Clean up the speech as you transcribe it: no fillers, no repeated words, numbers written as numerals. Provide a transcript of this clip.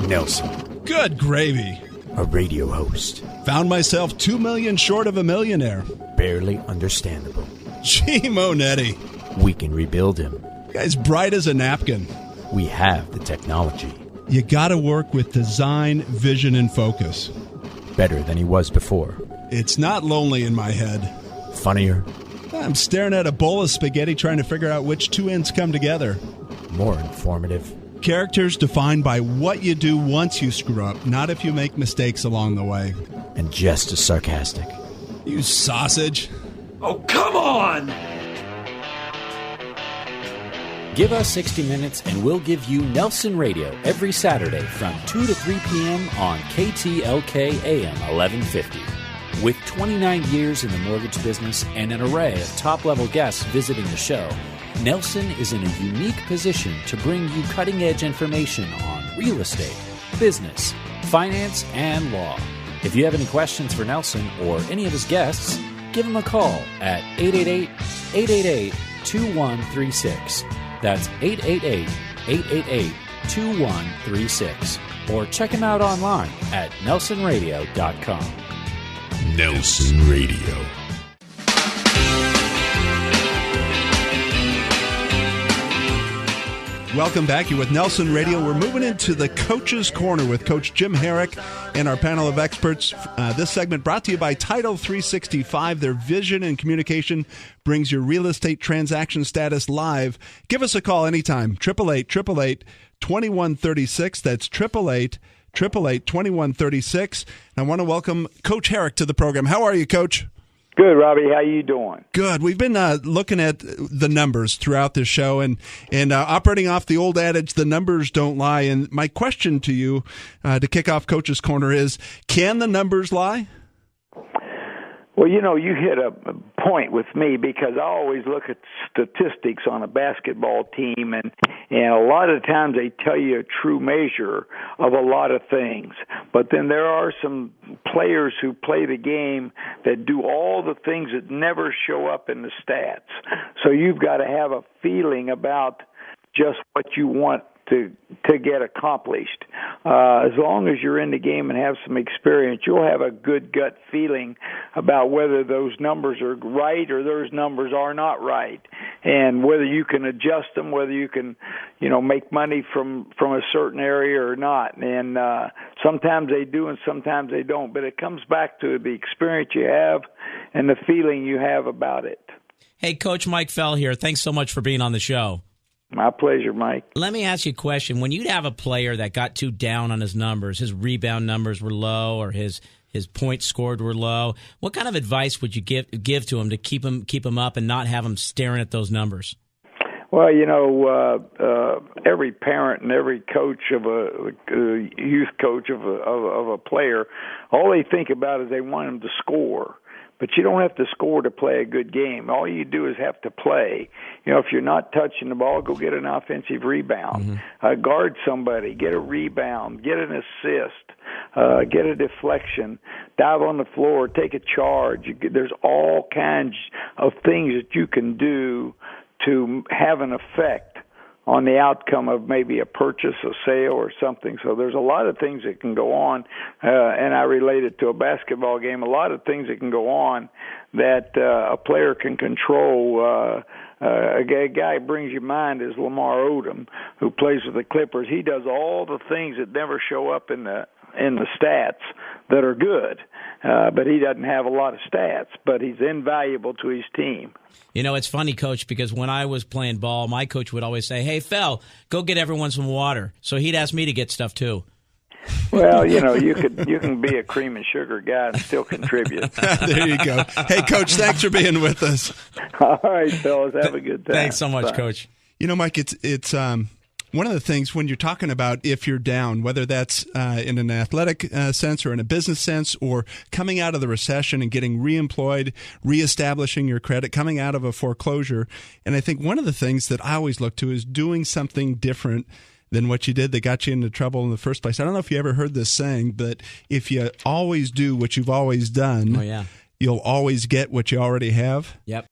Nelson. Good gravy. A radio host. Found myself 2 million short of a millionaire. Barely understandable. Gee, Monetti. We can rebuild him. Guy's bright as a napkin. We have the technology. You gotta work with design, vision, and focus. Better than he was before. It's not lonely in my head. Funnier. I'm staring at a bowl of spaghetti trying to figure out which two ends come together. More informative. Characters defined by what you do once you screw up, not if you make mistakes along the way. And just as sarcastic. You sausage. Oh, come on! Give us 60 minutes and we'll give you Nelson Radio every Saturday from 2 to 3 p.m. on KTLK AM 1150. With 29 years in the mortgage business and an array of top-level guests visiting the show, Nelson is in a unique position to bring you cutting-edge information on real estate, business, finance, and law. If you have any questions for Nelson or any of his guests, give him a call at 888-888-2136. That's 888-888-2136. Or check him out online at nelsonradio.com. Nelson Radio. Welcome back. You're with Nelson Radio. We're moving into the Coach's Corner with Coach Jim Harrick and our panel of experts. This segment brought to you by Title 365. Their vision and communication brings your real estate transaction status live. Give us a call anytime. 888-888-2136. That's 888-888-2136. I want to welcome Coach Harrick to the program. How are you, Coach? Good, Robbie. How you doing? Good. We've been looking at the numbers throughout this show and operating off the old adage, the numbers don't lie. And my question to you to kick off Coach's Corner is, can the numbers lie? Well, you know, you hit a point with me because I always look at statistics on a basketball team, and a lot of times they tell you a true measure of a lot of things. But then there are some players who play the game that do all the things that never show up in the stats. So you've got to have a feeling about just what you want to get accomplished. As long as you're in the game and have some experience, you'll have a good gut feeling about whether those numbers are right or those numbers are not right, and whether you can adjust them, whether you can, make money from a certain area or not. And sometimes they do and sometimes they don't. But it comes back to the experience you have and the feeling you have about it. Hey, Coach Mike Fell here. Thanks so much for being on the show. My pleasure, Mike. Let me ask you a question. When you'd have a player that got too down on his numbers, his rebound numbers were low or his points scored were low, what kind of advice would you give to him to keep him up and not have him staring at those numbers? Well, every parent and every coach of a youth coach of a player, all they think about is they want him to score. But you don't have to score to play a good game. All you do is have to play. If you're not touching the ball, go get an offensive rebound. Mm-hmm. Guard somebody, get a rebound, get an assist, get a deflection, dive on the floor, take a charge. There's all kinds of things that you can do to have an effect on the outcome of maybe a purchase, a sale, or something. So there's a lot of things that can go on, and I relate it to a basketball game, a lot of things that can go on that a player can control. A guy brings you mind is Lamar Odom, who plays with the Clippers. He does all the things that never show up in the stats that are good, but he doesn't have a lot of stats, but he's invaluable to his team. It's funny, Coach, because when I was playing ball, my coach would always say, "Hey, Fel, go get everyone some water." So he'd ask me to get stuff too. Well, you can be a cream and sugar guy and still contribute. There you go. Hey, Coach, thanks for being with us. All right, fellas, have a good time. Thanks so much, Bye. Coach. Mike, it's one of the things when you're talking about if you're down, whether that's in an athletic sense or in a business sense, or coming out of the recession and getting reemployed, reestablishing your credit, coming out of a foreclosure. And I think one of the things that I always look to is doing something different than what you did that got you into trouble in the first place. I don't know if you ever heard this saying, but if you always do what you've always done, you'll always get what you already have. Yep.